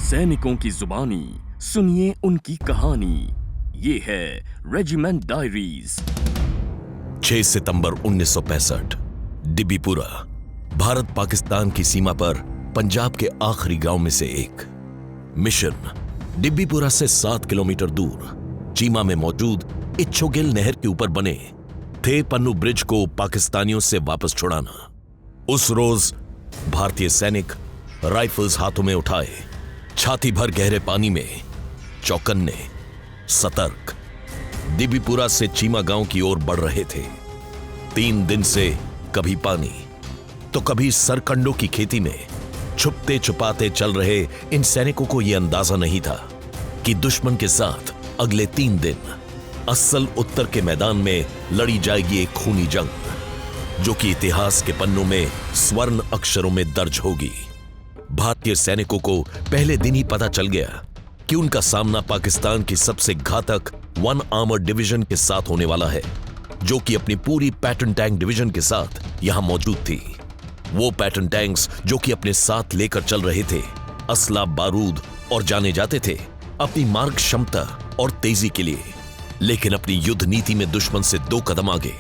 सैनिकों की जुबानी सुनिए उनकी कहानी। ये है रेजिमेंट डायरीज। 6 सितंबर 1965 डिबीपुरा, भारत पाकिस्तान की सीमा पर पंजाब के आखिरी गांव में से एक। मिशन डिबीपुरा से 7 किलोमीटर दूर चीमा में मौजूद इच्छोगिल नहर के ऊपर बने थे पन्नू ब्रिज को पाकिस्तानियों से वापस छुड़ाना। उस रोज भारतीय सैनिक राइफल्स हाथों में उठाए छाती भर गहरे पानी में चौकन्ने सतर्क डिबीपुरा से चीमा गांव की ओर बढ़ रहे थे। 3 दिन से कभी पानी तो कभी सरकंडों की खेती में छुपते छुपाते चल रहे इन सैनिकों को यह अंदाजा नहीं था कि दुश्मन के साथ अगले 3 दिन असल उत्तर के मैदान में लड़ी जाएगी एक खूनी जंग, जो कि इतिहास के पन्नों में स्वर्ण अक्षरों में दर्ज होगी। भारतीय सैनिकों को पहले दिन ही पता चल गया कि उनका सामना पाकिस्तान की सबसे घातक 1 आर्मर्ड डिवीजन के साथ होने वाला है, जो कि अपनी पूरी पैटर्न टैंक डिवीजन के साथ यहां मौजूद थी। वो पैटर्न टैंक्स जो कि अपने साथ लेकर चल रहे थे असला, बारूद और जाने जाते थे अपनी मार्ग क्षमता और तेजी के लिए, लेकिन अपनी युद्ध नीति में दुश्मन से 2 कदम आगे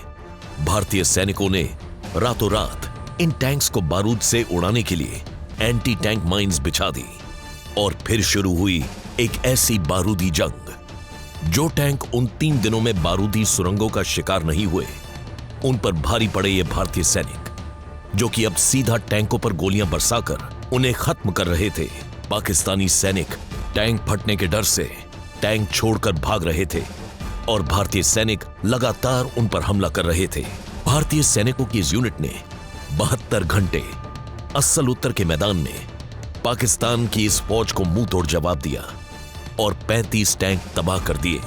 भारतीय सैनिकों ने रातों रात इन टैंक्स को बारूद से उड़ाने के लिए एंटी टैंक माइंस बिछा दी। और फिर शुरू हुई एक ऐसी बारूदी जंग। जो टैंक उन 3 दिनों में बारूदी सुरंगों का शिकार नहीं हुए, उन पर भारी पड़े ये भारतीय सैनिक, जो कि अब सीधा टैंकों पर गोलियां बरसाकर उन्हें खत्म कर रहे थे। पाकिस्तानी सैनिक टैंक फटने के डर से टैंक छोड़कर भाग रहे थे और भारतीय सैनिक लगातार उन पर हमला कर रहे थे। भारतीय सैनिकों की इस यूनिट ने 72 घंटे असल उत्तर के मैदान में पाकिस्तान की इस फौज को मुंह तोड़ जवाब दिया और 35 टैंक तबाह कर दिए।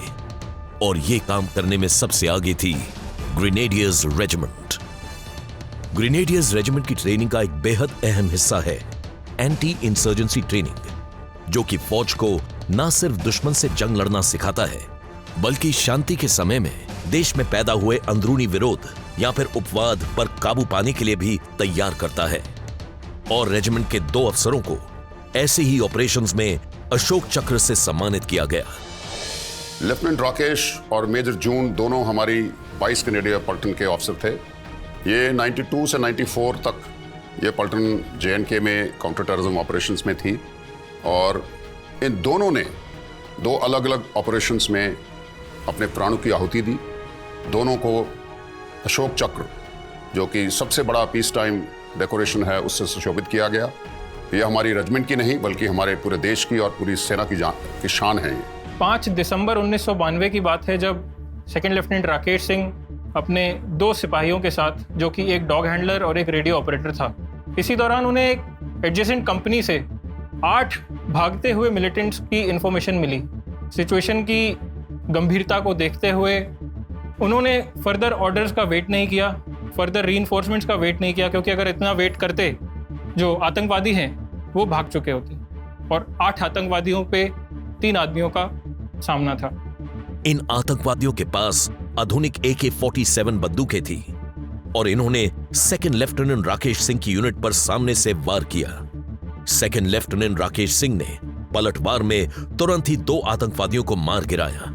और यह काम करने में सबसे आगे थी ग्रेनेडियर्स रेजिमेंट। ग्रेनेडियर्स रेजिमेंट की ट्रेनिंग का एक बेहद अहम हिस्सा है एंटी इंसर्जेंसी ट्रेनिंग, जो कि फौज को न सिर्फ दुश्मन से जंग लड़ना सिखाता है, बल्कि शांति के समय में देश में पैदा हुए अंदरूनी विरोध या फिर उपवाद पर काबू पाने के लिए भी तैयार करता है। और रेजिमेंट के 2 अफसरों को ऐसे ही ऑपरेशंस में अशोक चक्र से सम्मानित किया गया। लेफ्टिनेंट राकेश और मेजर जून दोनों हमारी 22 कैनेडियर पलटन के ऑफिसर थे। ये 92 से 94 तक ये पलटन JNK में काउंटर टेररिज्म ऑपरेशंस में थी और इन दोनों ने 2 अलग अलग ऑपरेशंस में अपने प्राणों की आहुति दी। दोनों को अशोक चक्र, जो कि सबसे बड़ा पीस टाइम डेकोरेशन है, उससे सुशोभित किया गया। यह हमारी रेजिमेंट की नहीं बल्कि हमारे पूरे देश की और पूरी सेना की शान है। ये 5 दिसंबर 1992 की बात है, जब सेकंड लेफ्टिनेंट राकेश सिंह अपने 2 सिपाहियों के साथ, जो कि एक डॉग हैंडलर और एक रेडियो ऑपरेटर था, इसी दौरान उन्हें एक एडजेसेंट कंपनी से 8 भागते हुए मिलिटेंट्स की इंफॉर्मेशन मिली। सिचुएशन की गंभीरता को देखते हुए उन्होंने फर्दर ऑर्डर्स का वेट नहीं किया, फर्दर रीइंफोर्समेंट्स का वेट नहीं किया, क्योंकि अगर इतना वेट करते जो आतंकवादी हैं वो भाग चुके होते। और 8 आतंकवादियों पे 3 आदमियों का सामना था। इन आतंकवादियों के पास आधुनिक AK-47 बंदूकें थी और इन्होंने सेकंड लेफ्टिनेंट राकेश सिंह की यूनिट पर सामने से वार किया। सेकंड लेफ्टिनेंट राकेश सिंह ने पलटवार में तुरंत ही 2 आतंकवादियों को मार गिराया।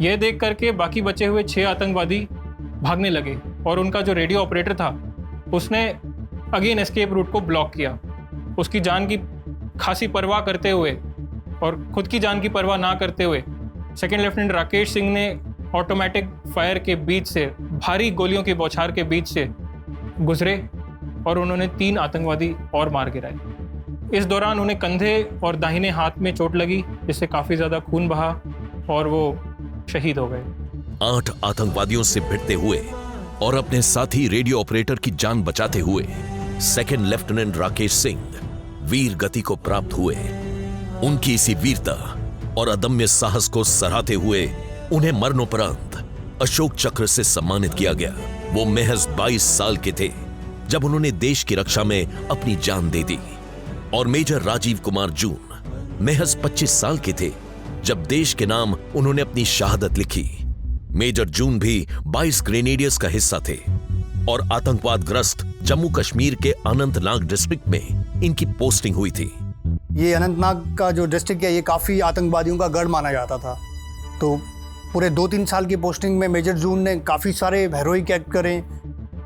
यह देख करके बाकी बचे हुए 6 आतंकवादी भागने लगे और उनका जो रेडियो ऑपरेटर था उसने अगेन एस्केप रूट को ब्लॉक किया। उसकी जान की खासी परवाह करते हुए और खुद की जान की परवाह ना करते हुए सेकंड लेफ्टिनेंट राकेश सिंह ने ऑटोमेटिक फायर के बीच से, भारी गोलियों की बौछार के बीच से गुजरे और उन्होंने 3 आतंकवादी और मार गिराए। इस दौरान उन्हें कंधे और दाहिने हाथ में चोट लगी, जिससे काफ़ी ज़्यादा खून बहा और वो शहीद हो गए। 8 आतंकवादियों से भिड़ते हुए और अपने साथी रेडियो ऑपरेटर की जान बचाते हुए सेकंड लेफ्टिनेंट राकेश सिंह वीर गति को प्राप्त हुए। उनकी इसी वीरता और अदम्य साहस को सराहते हुए उन्हें मरणोपरांत अशोक चक्र से सम्मानित किया गया। वो महज 22 साल के थे जब उन्होंने देश की रक्षा में अपनी जान दे दी और मेजर राजीव कुमार जून महज 25 साल के थे जब देश के नाम उन्होंने अपनी शहादत लिखी। मेजर जून भी 22 ग्रेनेडियर्स का हिस्सा थे और आतंकवाद ग्रस्त जम्मू कश्मीर के अनंतनाग डिस्ट्रिक्ट में इनकी पोस्टिंग हुई थी। ये अनंतनाग का जो डिस्ट्रिक्ट है ये काफ़ी आतंकवादियों का गढ़ माना जाता था। तो पूरे 2-3 साल की पोस्टिंग में मेजर जून ने काफ़ी सारे हेरोइक एक्ट करें,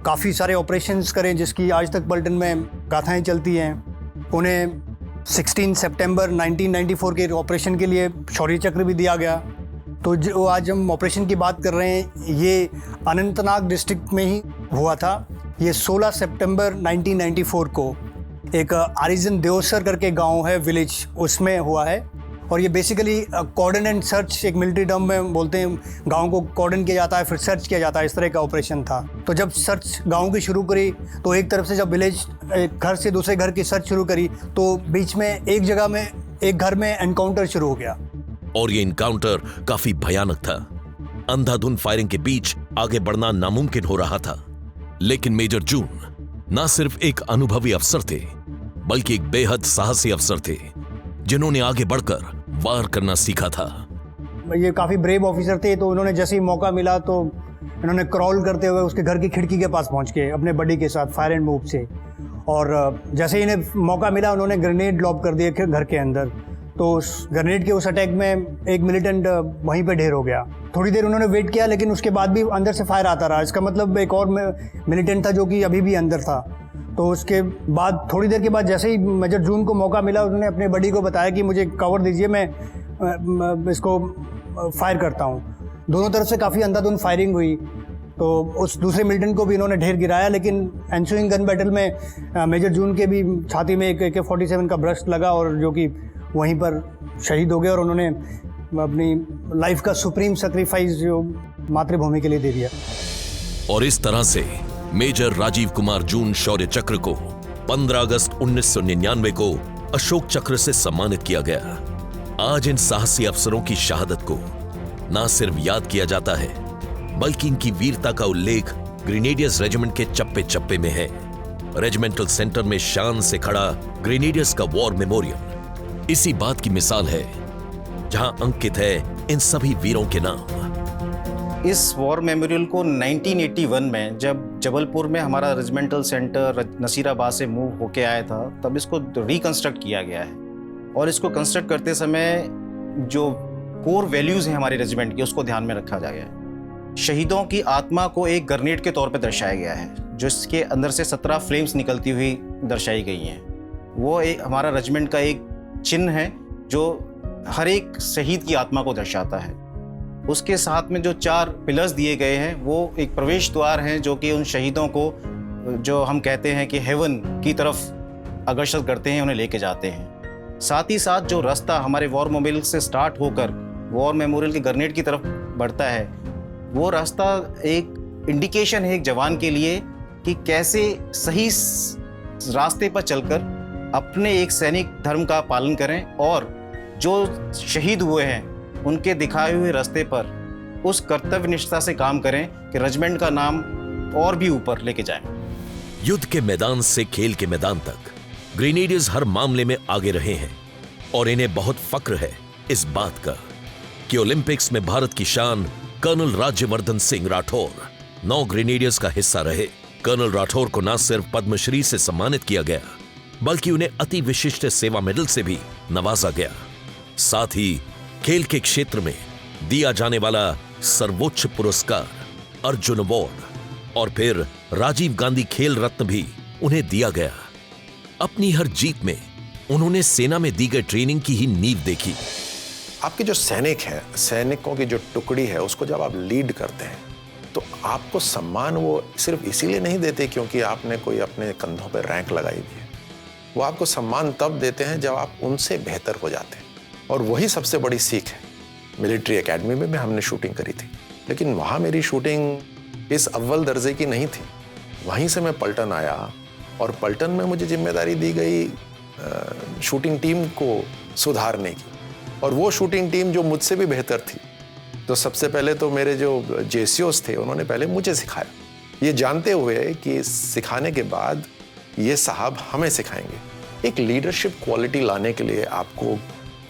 काफ़ी सारे ऑपरेशंस करें, जिसकी आज तक पलटन में गाथाएं चलती हैं। उन्हें 16 सितंबर 1994 के ऑपरेशन के लिए शौर्य चक्र भी दिया गया। तो जो आज हम ऑपरेशन की बात कर रहे हैं ये अनंतनाग डिस्ट्रिक्ट में ही हुआ था। ये 16 सितंबर 1994 को एक आरिजन देवसर करके गांव है, विलेज, उसमें हुआ है। और ये बेसिकली कॉर्डन एंड सर्च, एक मिलिट्री टर्म में बोलते हैं, गांव को कॉर्डन किया जाता है फिर सर्च किया जाता है, इस तरह का ऑपरेशन था। तो जब सर्च गांव की शुरू करी तो एक तरफ से जब विलेज एक घर से दूसरे घर की सर्च शुरू करी तो बीच में एक जगह में एक घर में एनकाउंटर शुरू हो गया। और ये इनकाउंटर काफी भयानक था। अंधाधुंध फायरिंग के बीच आगे बढ़ना नामुमकिन हो रहा था। लेकिन मेजर जून न सिर्फ एक अनुभवी अफसर थे बल्कि एक बेहद साहसी अफसर थे जिन्होंने आगे बढ़कर वार करना सीखा था। ये काफ़ी ब्रेव ऑफिसर थे, तो उन्होंने जैसे ही मौका मिला तो इन्होंने क्रॉल करते हुए उसके घर की खिड़की के पास पहुंच के अपने बडी के साथ फायर एंड मूव से, और जैसे ही इन्हें मौका मिला उन्होंने ग्रेनेड लॉब कर दिए घर के अंदर। तो उस ग्रेनेड के उस अटैक में एक मिलिटेंट वहीं पे ढेर हो गया। थोड़ी देर उन्होंने वेट किया लेकिन उसके बाद भी अंदर से फायर आता रहा। इसका मतलब एक और मिलिटेंट था जो कि अभी भी अंदर था। तो उसके बाद थोड़ी देर के बाद जैसे ही मेजर जून को मौका मिला उन्होंने अपने बडी को बताया कि मुझे कवर दीजिए, मैं इसको फायर करता हूँ। दोनों तरफ से काफ़ी अंधाधुंध फायरिंग हुई। तो उस दूसरे मिलिटेंट को भी इन्होंने ढेर गिराया, लेकिन एंसुइंग गन बैटल में मेजर जून के भी छाती में एक AK-47 का ब्रस्ट लगा और जो कि वहीं पर शहीद हो गए। और उन्होंने अपनी लाइफ का सुप्रीम सेक्रीफाइस जो मातृभूमि के लिए दे दिया। और इस तरह से मेजर राजीव कुमार जून शौर्य चक्र को 15 अगस्त 1999 को अशोक चक्र से सम्मानित किया गया। आज इन साहसी अफसरों की शहादत को न सिर्फ याद किया जाता है बल्कि इनकी वीरता का उल्लेख ग्रेनेडियर्स रेजिमेंट के चप्पे चप्पे में है। रेजिमेंटल सेंटर में शान से खड़ा ग्रेनेडियर्स का वॉर मेमोरियल इसी बात की मिसाल है, जहां अंकित है इन सभी वीरों के नाम। इस वॉर मेमोरियल को 1981 में जब जबलपुर में हमारा रेजिमेंटल सेंटर नसीराबाद से मूव होके आया था तब इसको रिकंस्ट्रक्ट किया गया है। और इसको कंस्ट्रक्ट करते समय जो कोर वैल्यूज़ हैं हमारे रेजिमेंट की उसको ध्यान में रखा जा गया है। शहीदों की आत्मा को एक ग्रेनेड के तौर पर दर्शाया गया है जिसके अंदर से 17 फ्लेम्स निकलती हुई दर्शाई गई हैं। वो एक हमारा रेजिमेंट का एक चिन्ह है जो हर एक शहीद की आत्मा को दर्शाता है। उसके साथ में जो 4 पिलर्स दिए गए हैं वो एक प्रवेश द्वार हैं जो कि उन शहीदों को जो हम कहते हैं कि हेवन की तरफ अग्रसर करते हैं, उन्हें लेके जाते हैं। साथ ही साथ जो रास्ता हमारे वॉर मेमोरियल से स्टार्ट होकर वॉर मेमोरियल के ग्रेनेड की तरफ बढ़ता है वो रास्ता एक इंडिकेशन है एक जवान के लिए कि कैसे सही रास्ते पर चलकर अपने एक सैनिक धर्म का पालन करें और जो शहीद हुए हैं उनके दिखाए हुए रास्ते पर उस कर्तव्य निष्ठा से काम करें कि रेजिमेंट का नाम और भी ऊपर लेके जाएं। युद्ध के मैदान से खेल के मैदान तक ग्रेनेडियर्स हर मामले में आगे रहे हैं और इन्हें बहुत फक्र है इस बात का कि ओलंपिक्स में भारत की शान कर्नल राज्यवर्धन सिंह राठौर 9 ग्रेनेडियर्स का हिस्सा रहे। कर्नल राठौर को न सिर्फ पद्मश्री से सम्मानित किया गया बल्कि उन्हें अति विशिष्ट सेवा मेडल से भी नवाजा गया। साथ ही खेल के क्षेत्र में दिया जाने वाला सर्वोच्च पुरस्कार अर्जुन अवार्ड और फिर राजीव गांधी खेल रत्न भी उन्हें दिया गया। अपनी हर जीत में उन्होंने सेना में दी गई ट्रेनिंग की ही नींव देखी। आपके जो सैनिक हैं, सैनिकों की जो टुकड़ी है उसको जब आप लीड करते हैं तो आपको सम्मान वो सिर्फ इसीलिए नहीं देते क्योंकि आपने कोई अपने कंधों पर रैंक लगाई हुई है। वो आपको सम्मान तब देते हैं जब आप उनसे बेहतर हो जाते हैं। और वही सबसे बड़ी सीख है। मिलिट्री एकेडमी में भी हमने शूटिंग करी थी लेकिन वहाँ मेरी शूटिंग इस अव्वल दर्जे की नहीं थी। वहीं से मैं पलटन आया और पलटन में मुझे जिम्मेदारी दी गई शूटिंग टीम को सुधारने की, और वो शूटिंग टीम जो मुझसे भी बेहतर थी। तो सबसे पहले तो मेरे जो जेसीओस थे उन्होंने पहले मुझे सिखाया, ये जानते हुए कि सिखाने के बाद ये साहब हमें सिखाएंगे। एक लीडरशिप क्वालिटी लाने के लिए आपको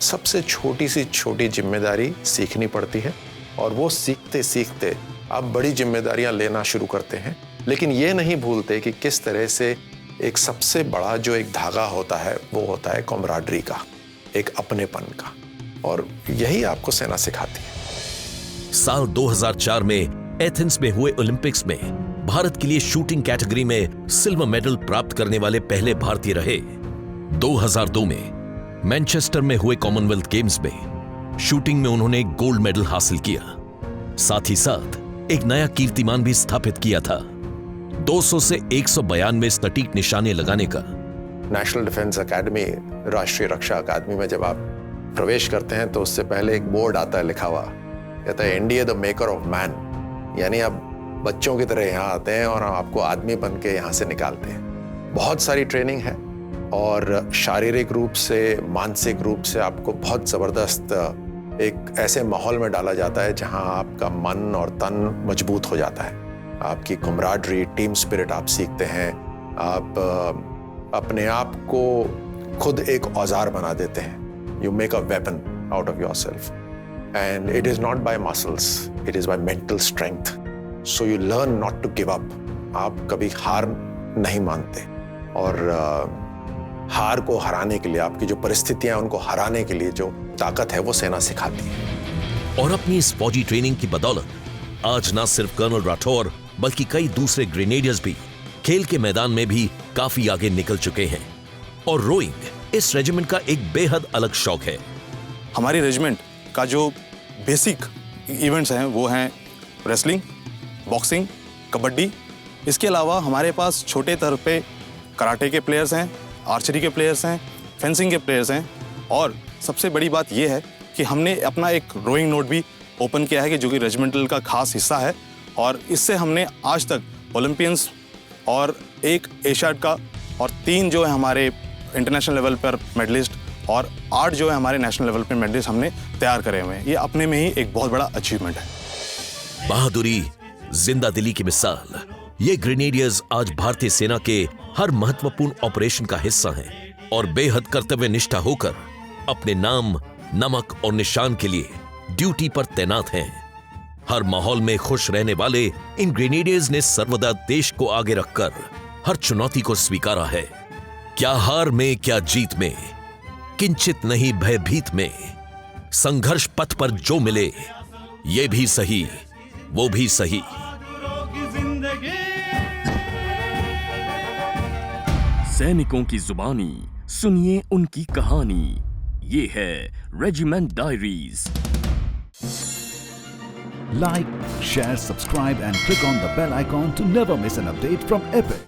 सबसे छोटी सी छोटी जिम्मेदारी सीखनी पड़ती है और वो सीखते सीखते आप बड़ी जिम्मेदारियां लेना शुरू करते हैं। लेकिन ये नहीं भूलते कि किस तरह से एक सबसे बड़ा जो एक धागा होता है वो होता है कॉमराडरी का। एक अपनेपन का, और यही आपको सेना सिखाती है। साल 2004 में एथेंस में हुए ओलंपिक्स में भारत के लिए शूटिंग कैटेगरी में सिल्वर मेडल प्राप्त करने वाले पहले भारतीय रहे। 2002 में मैनचेस्टर में हुए कॉमनवेल्थ गेम्स में शूटिंग में उन्होंने गोल्ड मेडल हासिल किया। साथ ही साथ एक नया कीर्तिमान भी स्थापित किया था, 200 से 192 सटीक निशाने लगाने का। नेशनल डिफेंस एकेडमी, राष्ट्रीय रक्षा अकादमी में जब आप प्रवेश करते हैं तो उससे पहले एक बोर्ड आता है लिखा हुआ, कहता है India the maker of man, यानी आप बच्चों की तरह यहाँ आते हैं और हम आपको आदमी बन के यहाँ से निकालते हैं। बहुत सारी ट्रेनिंग है और शारीरिक रूप से, मानसिक रूप से आपको बहुत ज़बरदस्त एक ऐसे माहौल में डाला जाता है जहाँ आपका मन और तन मजबूत हो जाता है। आपकी कमराडरी, टीम स्पिरिट आप सीखते हैं। आप अपने आप को खुद एक औजार बना देते हैं। You make a weapon out of yourself and it is not by muscles, it is by mental strength. So you learn not to give up. आप कभी हार नहीं मानते और हार को हराने के लिए, आपकी जो परिस्थितियां उनको हराने के लिए जो ताकत है वो सेना सिखाती है। और अपनी इस फौजी ट्रेनिंग की बदौलत आज न सिर्फ कर्नल राठौर बल्कि कई दूसरे ग्रेनेडियर्स भी खेल के मैदान में भी काफी आगे निकल चुके हैं। और रोइंग इस रेजिमेंट का एक बेहद अलग शौक है। हमारी रेजिमेंट का जो बेसिक इवेंट्स हैं वो हैं रेसलिंग, बॉक्सिंग, कबड्डी। इसके अलावा हमारे पास छोटे स्तर पे कराटे के प्लेयर्स हैं, आर्चरी के प्लेयर्स हैं, फेंसिंग के प्लेयर्स हैं, और सबसे बड़ी बात यह है कि हमने अपना एक रोइंग नोट भी ओपन किया है कि जो कि रेजिमेंटल का खास हिस्सा है। और इससे हमने आज तक ओलंपियंस और एक एशियाड का और 3 जो है हमारे इंटरनेशनल लेवल पर मेडलिस्ट और 8 जो है हमारे नेशनल लेवल पर मेडलिस्ट हमने तैयार करे हुए हैं। ये अपने में ही एक बहुत बड़ा अचीवमेंट है। बहादुरी, जिंदा दिली की मिसाल। ये ग्रेनेडियर्स आज भारतीय सेना के हर महत्वपूर्ण ऑपरेशन का हिस्सा हैं और बेहद कर्तव्यनिष्ठा होकर अपने नाम, नमक और निशान के लिए ड्यूटी पर तैनात हैं। हर माहौल में खुश रहने वाले इन ग्रेनेडियर्स ने सर्वदा देश को आगे रखकर हर चुनौती को स्वीकारा है। क्या हार में, क्या जीत में, किंचित नहीं भयभीत में, संघर्ष पथ पर जो मिले ये भी सही, वो भी सही। सैनिकों की जुबानी सुनिए उनकी कहानी। ये है regiment diaries. Like, share, subscribe and click on the bell icon to never miss an update from Epic.